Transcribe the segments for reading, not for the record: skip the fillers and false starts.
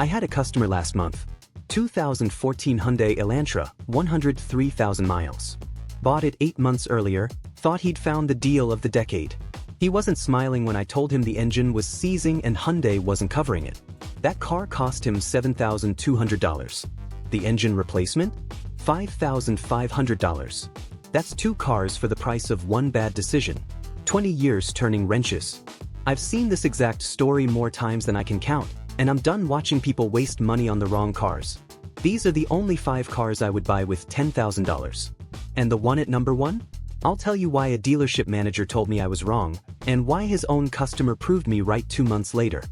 I had a customer last month. 2014 Hyundai Elantra, 103,000 miles. Bought it 8 months earlier, thought he'd found the deal of the decade. He wasn't smiling when I told him the engine was seizing and Hyundai wasn't covering it. That car cost him $7,200. The engine replacement? $5,500. That's 2 cars for the price of one bad decision. 20 years turning wrenches. I've seen this exact story more times than I can count, and I'm done watching people waste money on the wrong cars. These are the only 5 cars I would buy with $10,000. And the one at number 1? I'll tell you why a dealership manager told me I was wrong, and why his own customer proved me right 2 months later.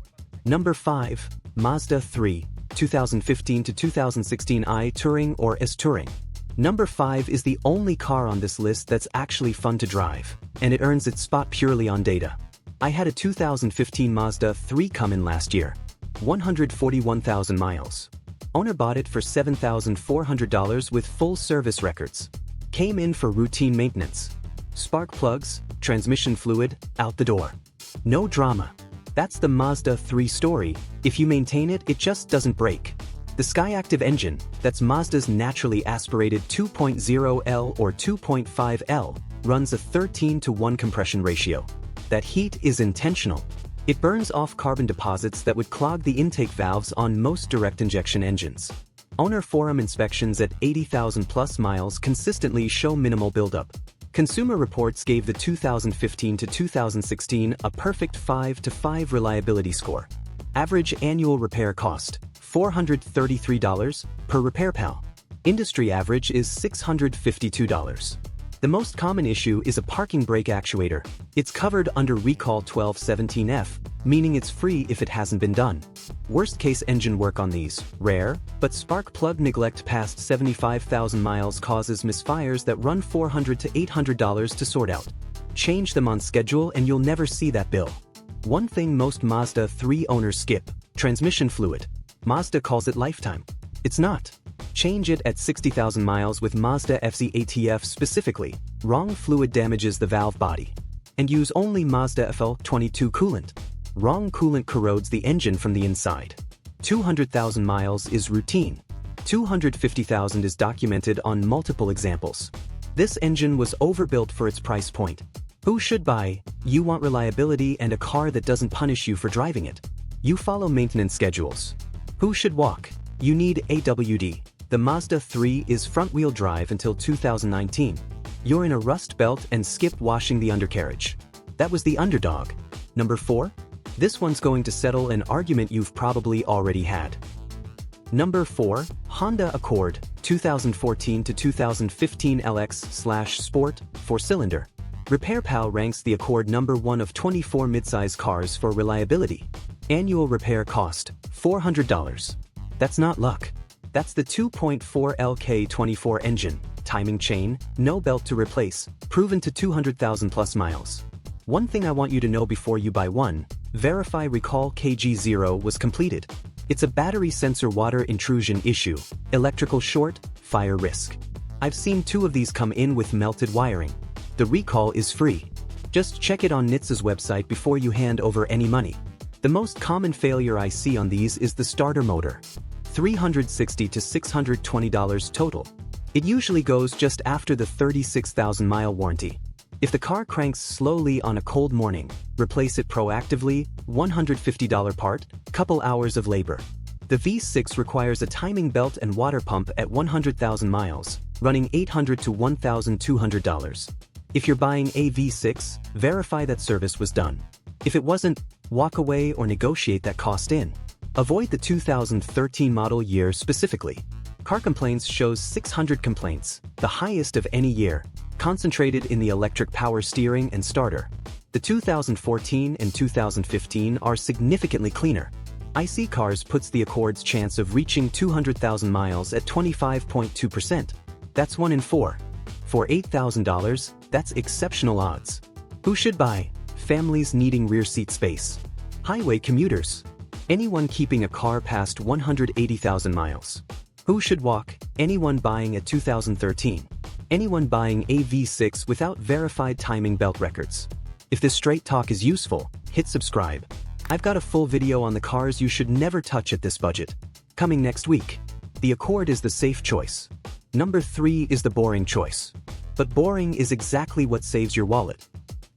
Number 5, Mazda 3, 2015 to 2016 i Touring or S Touring. Number 5 is the only car on this list that's actually fun to drive, and it earns its spot purely on data. I had a 2015 Mazda 3 come in last year. 141,000 miles. Owner bought it for $7,400 with full service records. Came in for routine maintenance. Spark plugs, transmission fluid, out the door. No drama. That's the Mazda 3 story. If you maintain it, it just doesn't break. The Skyactiv engine, that's Mazda's naturally aspirated 2.0L or 2.5L, runs a 13:1 compression ratio. That heat is intentional. It burns off carbon deposits that would clog the intake valves on most direct injection engines. Owner forum inspections at 80,000 plus miles consistently show minimal buildup. Consumer Reports gave the 2015 to 2016 a perfect 5/5 reliability score. Average annual repair cost, $433 per RepairPal. Industry average is $652. The most common issue is a parking brake actuator. It's covered under Recall 1217F, meaning it's free if it hasn't been done. Worst case engine work on these, rare, but spark plug neglect past 75,000 miles causes misfires that run $400 to $800 to sort out. Change them on schedule and you'll never see that bill. One thing most Mazda 3 owners skip, transmission fluid. Mazda calls it lifetime. It's not. Change it at 60,000 miles with Mazda FZ-ATF specifically. Wrong fluid damages the valve body. And use only Mazda FL22 coolant. Wrong coolant corrodes the engine from the inside. 200,000 miles is routine. 250,000 is documented on multiple examples. This engine was overbuilt for its price point. Who should buy? You want reliability and a car that doesn't punish you for driving it. You follow maintenance schedules. Who should walk? You need AWD. The Mazda 3 is front-wheel drive until 2019. You're in a rust belt and skip washing the undercarriage. That was the underdog. Number 4? This one's going to settle an argument you've probably already had. Number 4, Honda Accord, 2014 to 2015 LX/Sport, 4-cylinder. RepairPal ranks the Accord number 1 of 24 midsize cars for reliability. Annual repair cost, $400. That's not luck. That's the 2.4 LK24 engine, timing chain, no belt to replace, proven to 200,000 plus miles. One thing I want you to know before you buy one, verify Recall KG0 was completed. It's a battery sensor water intrusion issue, electrical short, fire risk. I've seen 2 of these come in with melted wiring. The recall is free. Just check it on NHTSA's website before you hand over any money. The most common failure I see on these is the starter motor. $360 to $620 total. It usually goes just after the 36,000 mile warranty. If the car cranks slowly on a cold morning, replace it proactively, $150 part, couple hours of labor. The V6 requires a timing belt and water pump at 100,000 miles, running $800 to $1,200. If you're buying a V6, verify that service was done. If it wasn't, walk away or negotiate that cost in. Avoid the 2013 model year specifically. Car complaints shows 600 complaints, the highest of any year, concentrated in the electric power steering and starter. The 2014 and 2015 are significantly cleaner. iSeeCars puts the Accord's chance of reaching 200,000 miles at 25.2%. That's 1 in 4. For $8,000, that's exceptional odds. Who should buy? Families needing rear seat space. Highway commuters. Anyone keeping a car past 180,000 miles. Who should walk? Anyone buying a 2013. Anyone buying a V6 without verified timing belt records. If this straight talk is useful, hit subscribe. I've got a full video on the cars you should never touch at this budget. Coming next week. The Accord is the safe choice. Number 3 is the boring choice. But boring is exactly what saves your wallet.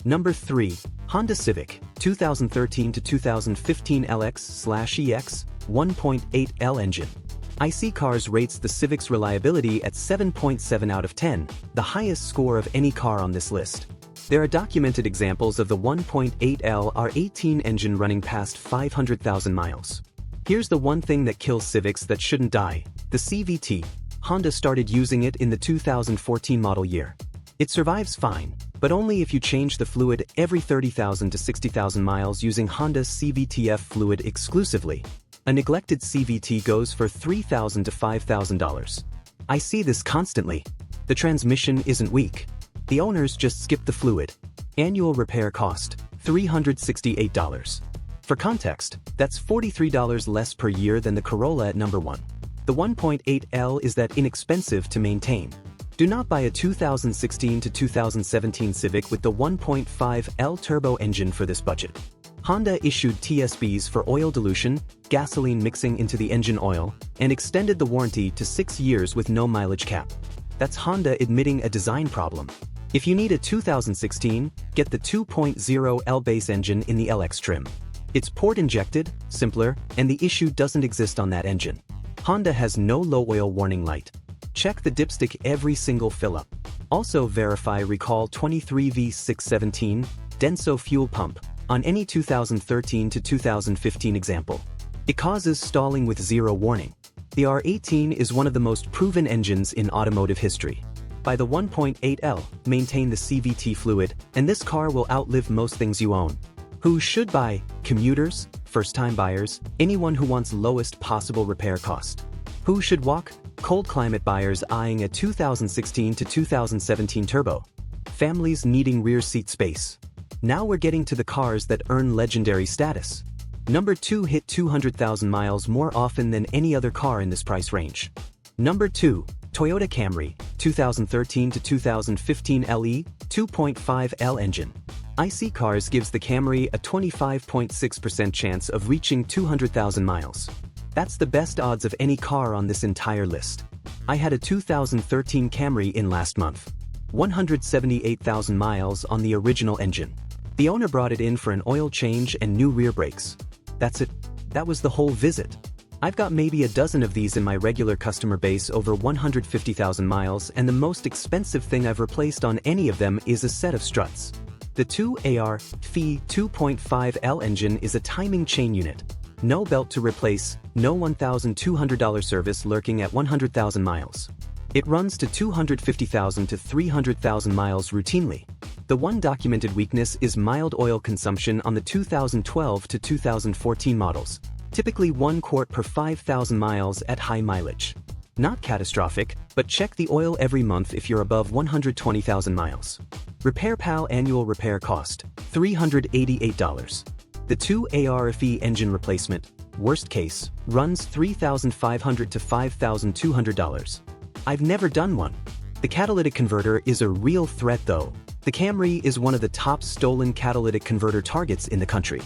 Number 3. Honda Civic, 2013 to 2015 LX/EX, 1.8L engine. iSeeCars rates the Civic's reliability at 7.7 out of 10, the highest score of any car on this list. There are documented examples of the 1.8L R18 engine running past 500,000 miles. Here's the one thing that kills Civics that shouldn't die: the CVT. Honda started using it in the 2014 model year. It survives fine, but only if you change the fluid every 30,000 to 60,000 miles using Honda's CVTF fluid exclusively. A neglected CVT goes for $3,000 to $5,000. I see this constantly. The transmission isn't weak. The owners just skip the fluid. Annual repair cost, $368. For context, that's $43 less per year than the Corolla at number 1. The 1.8L is that inexpensive to maintain. Do not buy a 2016 to 2017 Civic with the 1.5L turbo engine for this budget. Honda issued TSBs for oil dilution, gasoline mixing into the engine oil, and extended the warranty to 6 years with no mileage cap. That's Honda admitting a design problem. If you need a 2016, get the 2.0L base engine in the LX trim. It's port-injected, simpler, and the issue doesn't exist on that engine. Honda has no low oil warning light. Check the dipstick every single fill-up. Also verify recall 23V617 Denso fuel pump on any 2013 to 2015 example. It causes stalling with zero warning. The R18 is one of the most proven engines in automotive history. By the 1.8L, maintain the CVT fluid, and this car will outlive most things you own. Who should buy? Commuters, first-time buyers, anyone who wants lowest possible repair cost. Who should walk? Cold climate buyers eyeing a 2016 to 2017 turbo. Families needing rear seat space. Now we're getting to the cars that earn legendary status. Number 2 hit 200,000 miles more often than any other car in this price range. Number 2, Toyota Camry, 2013 to 2015 LE, 2.5L engine. iSeeCars gives the Camry a 25.6% chance of reaching 200,000 miles. That's the best odds of any car on this entire list. I had a 2013 Camry in last month. 178,000 miles on the original engine. The owner brought it in for an oil change and new rear brakes. That's it. That was the whole visit. I've got maybe a dozen of these in my regular customer base over 150,000 miles, and the most expensive thing I've replaced on any of them is a set of struts. The 2AR-FE 2.5L engine is a timing chain unit. No belt to replace, no $1,200 service lurking at 100,000 miles. It runs to 250,000 to 300,000 miles routinely. The one documented weakness is mild oil consumption on the 2012 to 2014 models, typically 1 quart per 5,000 miles at high mileage. Not catastrophic, but check the oil every month if you're above 120,000 miles. RepairPal annual repair cost, $388. The 2AR-FE engine replacement, worst case, runs $3,500 to $5,200. I've never done one. The catalytic converter is a real threat though. The Camry is one of the top stolen catalytic converter targets in the country.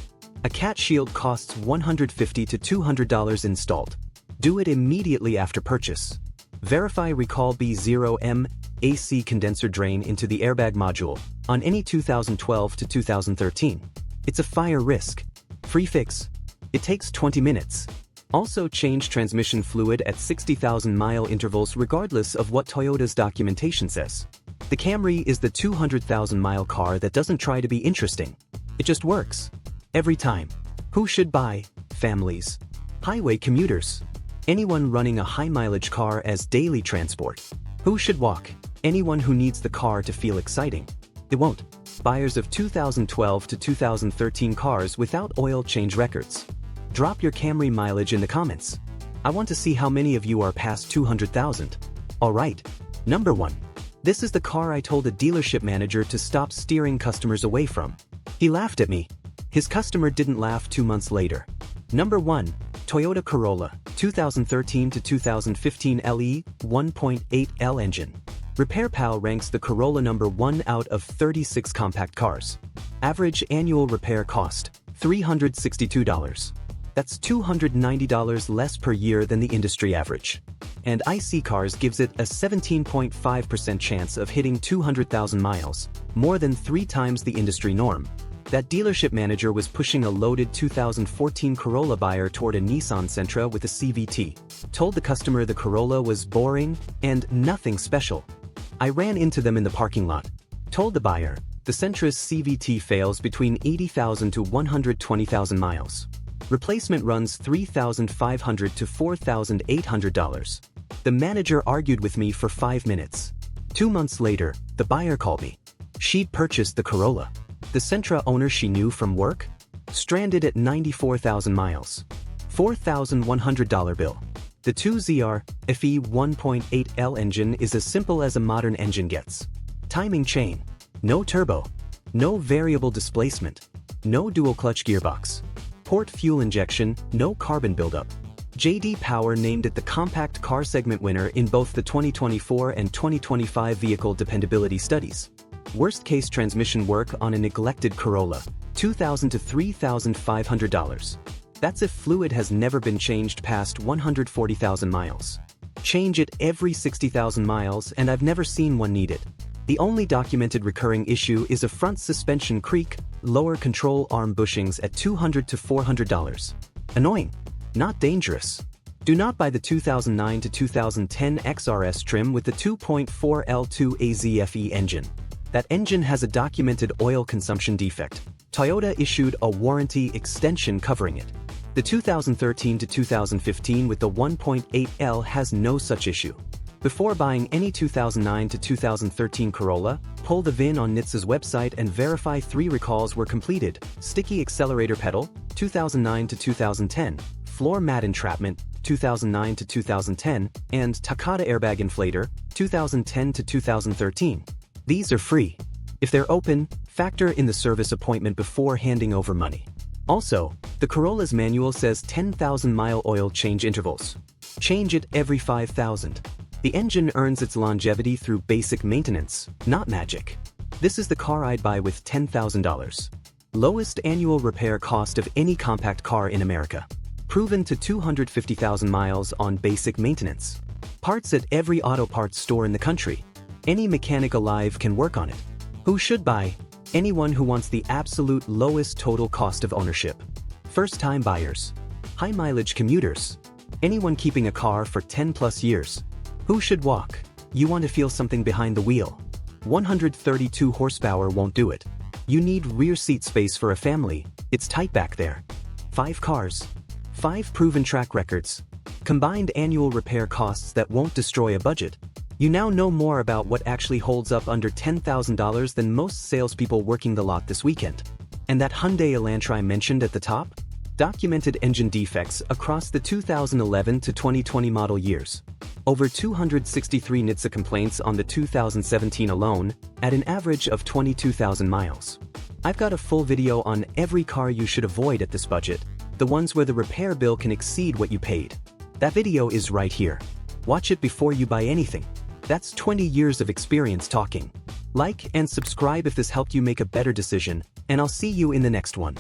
A cat shield costs $150 to $200 installed. Do it immediately after purchase. Verify recall B0M AC condenser drain into the airbag module on any 2012 to 2013. It's a fire risk. Free fix. It takes 20 minutes. Also change transmission fluid at 60,000 mile intervals regardless of what Toyota's documentation says. The Camry is the 200,000 mile car that doesn't try to be interesting. It just works. Every time. Who should buy? Families. Highway commuters. Anyone running a high mileage car as daily transport. Who should walk? Anyone who needs the car to feel exciting. It won't. Buyers of 2012 to 2013 cars without oil change records. Drop your Camry mileage in the comments. I want to see how many of you are past 200,000. Alright. Number 1. This is the car I told a dealership manager to stop steering customers away from. He laughed at me. His customer didn't laugh 2 months later. Number 1. Toyota Corolla, 2013 to 2015 LE, 1.8L engine. RepairPal ranks the Corolla number 1 out of 36 compact cars. Average annual repair cost, $362. That's $290 less per year than the industry average. And iSeeCars gives it a 17.5% chance of hitting 200,000 miles, more than 3 times the industry norm. That dealership manager was pushing a loaded 2014 Corolla buyer toward a Nissan Sentra with a CVT. Told the customer the Corolla was boring and nothing special. I ran into them in the parking lot. Told the buyer, the Sentra's CVT fails between 80,000 to 120,000 miles. Replacement runs $3,500 to $4,800. The manager argued with me for 5 minutes. 2 months later, the buyer called me. She'd purchased the Corolla. The Sentra owner she knew from work? Stranded at 94,000 miles. $4,100 bill. The 2ZR FE 1.8L engine is as simple as a modern engine gets. Timing chain. No turbo. No variable displacement. No dual clutch gearbox. Port fuel injection, no carbon buildup. J.D. Power named it the compact car segment winner in both the 2024 and 2025 vehicle dependability studies. Worst case transmission work on a neglected Corolla, $2,000 to $3,500. That's if fluid has never been changed past 140,000 miles. Change it every 60,000 miles and I've never seen one needed. The only documented recurring issue is a front suspension creak, lower control arm bushings at $200 to $400. Annoying, not dangerous. Do not buy the 2009 to 2010 XRS trim with the 2.4 L2 AZFE engine. That engine has a documented oil consumption defect. Toyota issued a warranty extension covering it. The 2013 to 2015 with the 1.8L has no such issue. Before buying any 2009 to 2013 Corolla, pull the VIN on NHTSA's website and verify 3 recalls were completed: sticky accelerator pedal, 2009 to 2010, floor mat entrapment, 2009 to 2010, and Takata airbag inflator, 2010 to 2013. These are free. If they're open, factor in the service appointment before handing over money. Also, the Corolla's manual says 10,000-mile oil change intervals. Change it every 5,000. The engine earns its longevity through basic maintenance, not magic. This is the car I'd buy with $10,000. Lowest annual repair cost of any compact car in America. Proven to 250,000 miles on basic maintenance. Parts at every auto parts store in the country. Any mechanic alive can work on it. Who should buy? Anyone who wants the absolute lowest total cost of ownership. First-time buyers. High-mileage commuters. Anyone keeping a car for 10+ years. Who should walk? You want to feel something behind the wheel. 132 horsepower won't do it. You need rear seat space for a family. It's tight back there. 5 cars. 5 proven track records. Combined annual repair costs that won't destroy a budget. You now know more about what actually holds up under $10,000 than most salespeople working the lot this weekend. And that Hyundai Elantra I mentioned at the top? Documented engine defects across the 2011 to 2020 model years. Over 263 NHTSA complaints on the 2017 alone, at an average of 22,000 miles. I've got a full video on every car you should avoid at this budget, the ones where the repair bill can exceed what you paid. That video is right here. Watch it before you buy anything. That's 20 years of experience talking. Like and subscribe if this helped you make a better decision, and I'll see you in the next one.